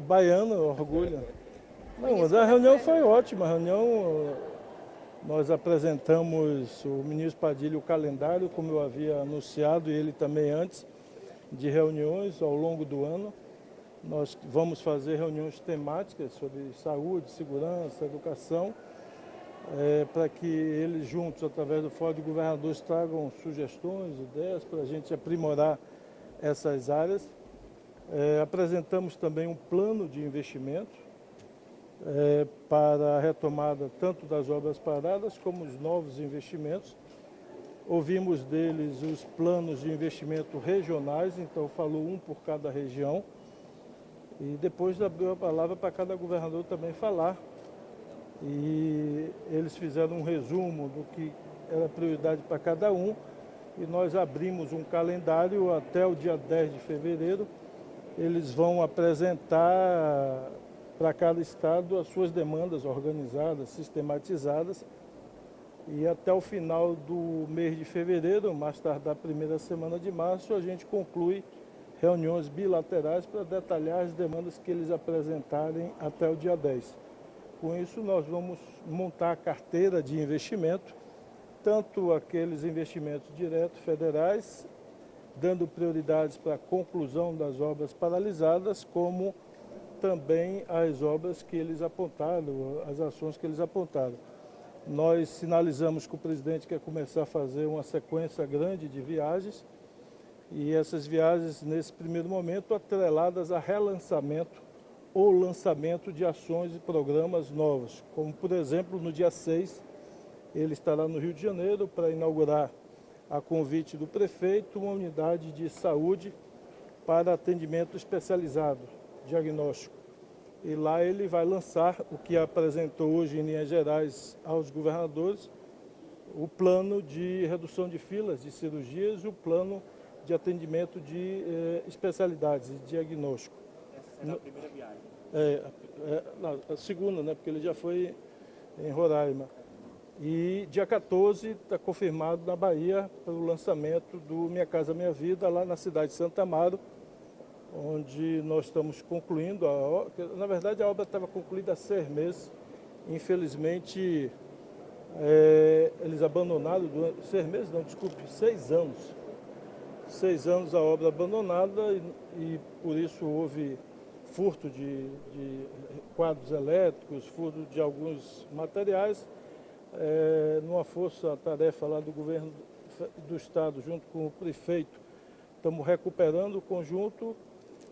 baiano, orgulho. Não, mas a reunião foi ótima. A reunião, nós apresentamos o ministro Padilha o calendário, como eu havia anunciado, e ele também antes, de reuniões ao longo do ano. Nós vamos fazer reuniões temáticas sobre saúde, segurança, educação, para que eles juntos, através do Fórum de Governadores, tragam sugestões, ideias para a gente aprimorar essas áreas. Apresentamos também um plano de investimento para a retomada tanto das obras paradas como os novos investimentos. Ouvimos deles os planos de investimento regionais, então falou um por cada região. E depois abriu a palavra para cada governador também falar. E eles fizeram um resumo do que era prioridade para cada um. E nós abrimos um calendário até o dia 10 de fevereiro. Eles vão apresentar para cada estado as suas demandas organizadas, sistematizadas. E até o final do mês de fevereiro, mais tardar a primeira semana de março, a gente conclui reuniões bilaterais para detalhar as demandas que eles apresentarem até o dia 10. Com isso, nós vamos montar a carteira de investimento, tanto aqueles investimentos diretos federais, dando prioridades para a conclusão das obras paralisadas, como também as obras que eles apontaram, as ações que eles apontaram. Nós sinalizamos que o presidente quer começar a fazer uma sequência grande de viagens, e essas viagens, nesse primeiro momento, atreladas a relançamento ou lançamento de ações e programas novos, como, por exemplo, no dia 6, ele estará no Rio de Janeiro para inaugurar, a convite do prefeito, uma unidade de saúde para atendimento especializado, diagnóstico. E lá ele vai lançar o que apresentou hoje, em linhas gerais, aos governadores, o plano de redução de filas de cirurgias e o plano de atendimento de especialidades, de diagnóstico. Essa será a primeira viagem? Não, a segunda, né, porque ele já foi em Roraima. E dia 14 está confirmado na Bahia para o lançamento do Minha Casa Minha Vida, lá na cidade de Santa Amaro, onde nós estamos concluindo a obra. Na verdade, a obra estava concluída há 6 meses. Infelizmente, eles abandonaram durante 6 meses, não, desculpe, 6 anos. 6 anos a obra abandonada e por isso houve furto de quadros elétricos, furto de alguns materiais. Numa força-tarefa lá do governo do estado, junto com o prefeito, estamos recuperando o conjunto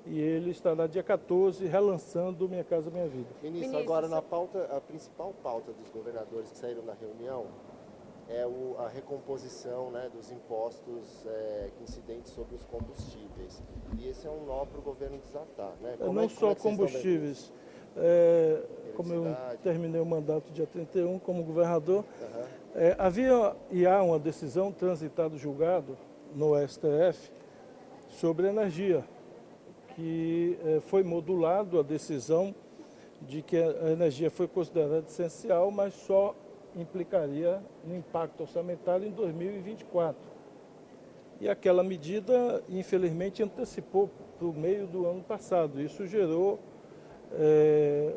e ele estará dia 14 relançando Minha Casa Minha Vida. Ministro, agora na pauta, a principal pauta dos governadores que saíram da reunião é a recomposição, né, dos impostos incidentes sobre os combustíveis. E esse é um nó para o governo desatar, né? Não só combustíveis. Como eu terminei o mandato dia 31 como governador, havia e há uma decisão transitada julgado no STF sobre energia, que foi modulado a decisão de que a energia foi considerada essencial, mas só implicaria no impacto orçamentário em 2024. E aquela medida, infelizmente, antecipou para o meio do ano passado. Isso gerou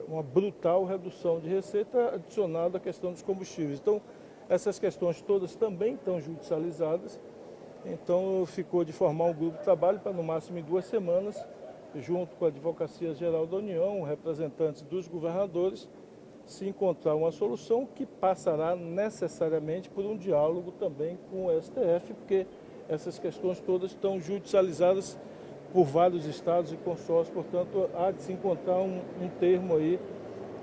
uma brutal redução de receita adicionada à questão dos combustíveis. Então, essas questões todas também estão judicializadas. Então, ficou de formar um grupo de trabalho para, no máximo, em 2 semanas, junto com a Advocacia Geral da União, representantes dos governadores, se encontrar uma solução que passará necessariamente por um diálogo também com o STF, porque essas questões todas estão judicializadas por vários estados e consórcios, portanto, há de se encontrar um termo aí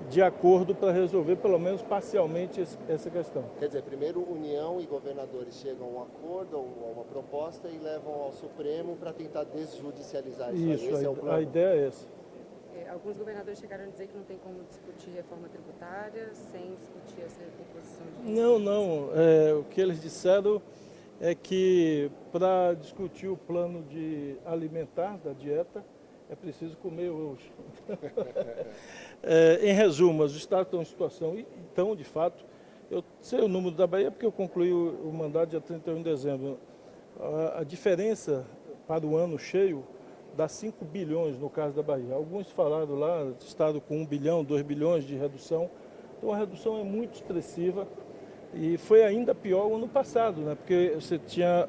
de acordo para resolver, pelo menos parcialmente, essa questão. Quer dizer, primeiro União e governadores chegam a um acordo, a uma proposta e levam ao Supremo para tentar desjudicializar isso. Isso, esse é o plano. a ideia é essa. Alguns governadores chegaram a dizer que não tem como discutir reforma tributária sem discutir essa recomposição de... Não. O que eles disseram é que para discutir o plano de alimentar da dieta é preciso comer hoje. Em resumo, os estados estão em situação, então, de fato, eu sei o número da Bahia porque eu concluí o mandato dia 31 de dezembro. A diferença para o ano cheio dá 5 bilhões no caso da Bahia. Alguns falaram lá, estado com 1 bilhão, 2 bilhões de redução. Então a redução é muito expressiva e foi ainda pior o ano passado, né? Porque você tinha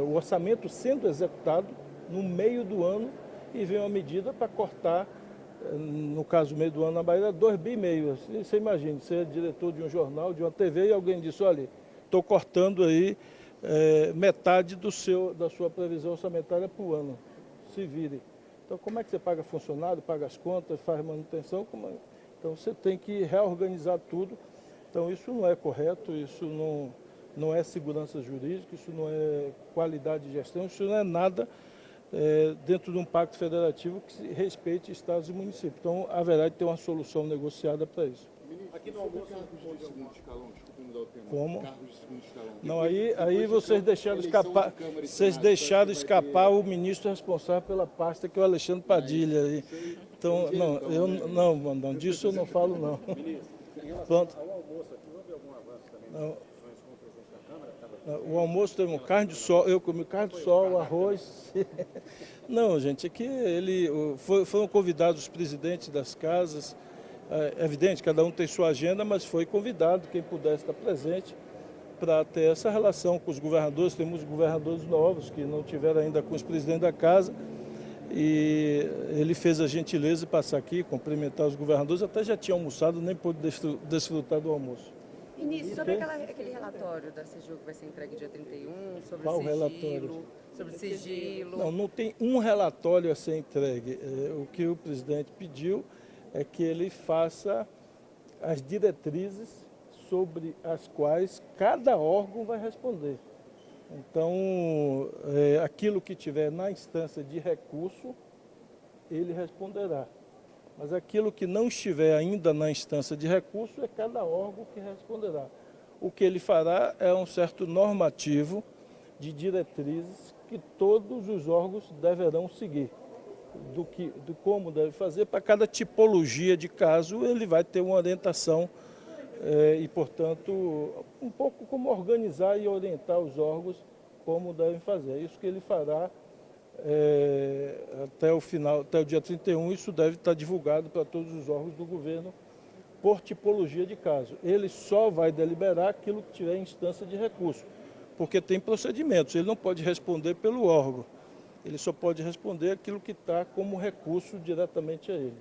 o orçamento sendo executado no meio do ano e veio uma medida para cortar, no caso, no meio do ano na Bahia, 2,5 bilhões. Você imagina, você é diretor de um jornal, de uma TV, e alguém disse, olha, estou cortando aí metade da sua previsão orçamentária para o ano. Se vire. Então, como é que você paga funcionário, paga as contas, faz manutenção? Então, você tem que reorganizar tudo. Então, isso não é correto, isso não é segurança jurídica, isso não é qualidade de gestão, isso não é nada dentro de um pacto federativo que respeite estados e municípios. Então, haverá de ter uma solução negociada para isso. Aqui no almoço, cargos de segundo escalão, desculpa mudar o tema. Como? Cargos de segundo escalão. Não, aí vocês deixaram escapar o ministro responsável pela pasta, que é o Alexandre Padilha. Aí. Então, não, disso eu não falo, não. Ministro, em relação Pronto. ao almoço aqui, houve algum avanço também nas discussões com o presidente da Câmara? O almoço teve carne de sol, eu comi carne de sol, arroz. Não, gente, aqui foram convidados os presidentes das casas. É evidente, cada um tem sua agenda, mas foi convidado, quem pudesse estar presente, para ter essa relação com os governadores. Temos governadores novos que não tiveram ainda com os presidentes da casa. E ele fez a gentileza de passar aqui, cumprimentar os governadores, até já tinha almoçado, nem pôde desfrutar do almoço. Ministro, sobre aquele relatório da CGU que vai ser entregue dia 31, sobre Qual o sigilo, relatório? sobre o sigilo. Não tem um relatório a ser entregue. O que o presidente pediu é que ele faça as diretrizes sobre as quais cada órgão vai responder. Então, aquilo que tiver na instância de recurso, ele responderá. Mas aquilo que não estiver ainda na instância de recurso, é cada órgão que responderá. O que ele fará é um certo normativo de diretrizes que todos os órgãos deverão seguir. Do como deve fazer, para cada tipologia de caso, ele vai ter uma orientação e, portanto, um pouco como organizar e orientar os órgãos como devem fazer. É isso que ele fará até o dia 31, isso deve estar divulgado para todos os órgãos do governo por tipologia de caso. Ele só vai deliberar aquilo que tiver em instância de recurso, porque tem procedimentos, ele não pode responder pelo órgão, ele só pode responder aquilo que está como recurso diretamente a ele.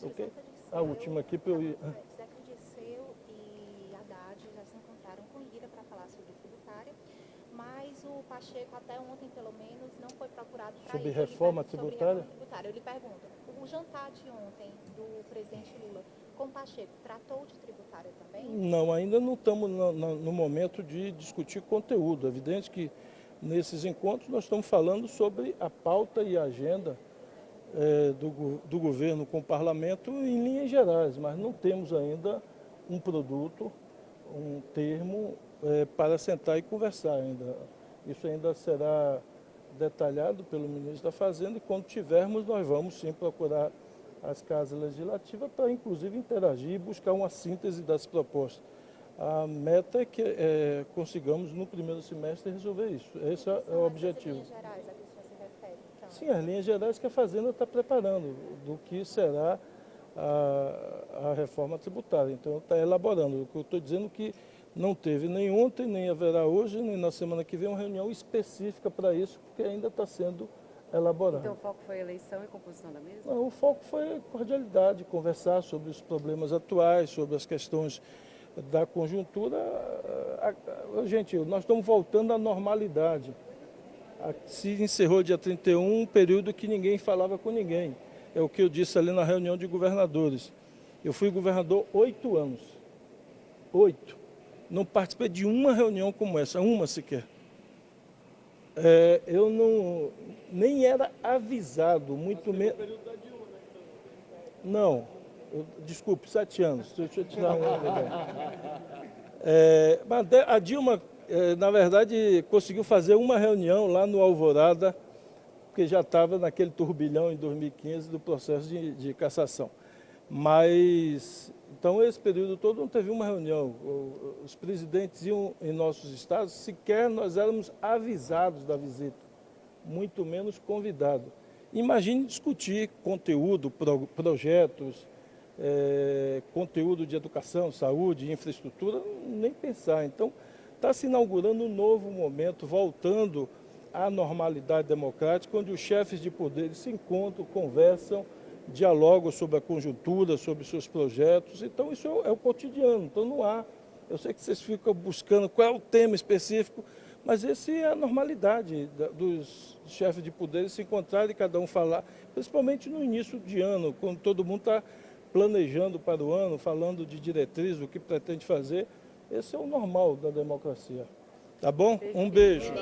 Okay? A última aqui para eu ir. Zeca Dirceu e Haddad já se encontraram com Ira para falar sobre tributária, mas o Pacheco, até ontem pelo menos, não foi procurado para Sobre isso. reforma tributária? Eu lhe pergunto, o jantar de ontem do presidente Lula com o Pacheco tratou de tributária também? Não, ainda não estamos no momento de discutir conteúdo. É evidente que nesses encontros nós estamos falando sobre a pauta e a agenda do governo com o parlamento em linhas gerais, mas não temos ainda um produto, um termo para sentar e conversar ainda. Isso ainda será detalhado pelo ministro da Fazenda e quando tivermos nós vamos sim procurar as casas legislativas para inclusive interagir e buscar uma síntese das propostas. A meta é que consigamos no primeiro semestre resolver isso. Esse é o objetivo. As linhas gerais a que você se refere, então? Sim, as linhas gerais que a Fazenda está preparando, do que será a reforma tributária. Então, está elaborando. O que eu estou dizendo que não teve nem ontem, nem haverá hoje, nem na semana que vem uma reunião específica para isso, porque ainda está sendo elaborado. Então o foco foi a eleição e composição da mesa? Não, o foco foi cordialidade, conversar sobre os problemas atuais, sobre as questões da conjuntura. Gente, nós estamos voltando à normalidade. Se encerrou dia 31, um período que ninguém falava com ninguém. É o que eu disse ali na reunião de governadores. Eu fui governador 8 anos. 8. Não participei de uma reunião como essa, uma sequer. Eu nem era avisado, muito menos. Não, desculpe, 7 anos. Deixa eu tirar mas a Dilma, na verdade, conseguiu fazer uma reunião lá no Alvorada, porque já estava naquele turbilhão em 2015 do processo de cassação. Mas, então, esse período todo não teve uma reunião. Os presidentes iam em nossos estados, sequer nós éramos avisados da visita, muito menos convidados. Imagine discutir conteúdo, projetos, conteúdo de educação, saúde, infraestrutura, nem pensar. Então, está se inaugurando um novo momento, voltando à normalidade democrática, onde os chefes de poder se encontram, conversam, dialogam sobre a conjuntura, sobre seus projetos. Então, isso é o cotidiano. Então, não há... Eu sei que vocês ficam buscando qual é o tema específico, mas essa é a normalidade dos chefes de poder se encontrarem e cada um falar, principalmente no início de ano, quando todo mundo está planejando para o ano, falando de diretriz, o que pretende fazer. Esse é o normal da democracia. Tá bom? Um beijo.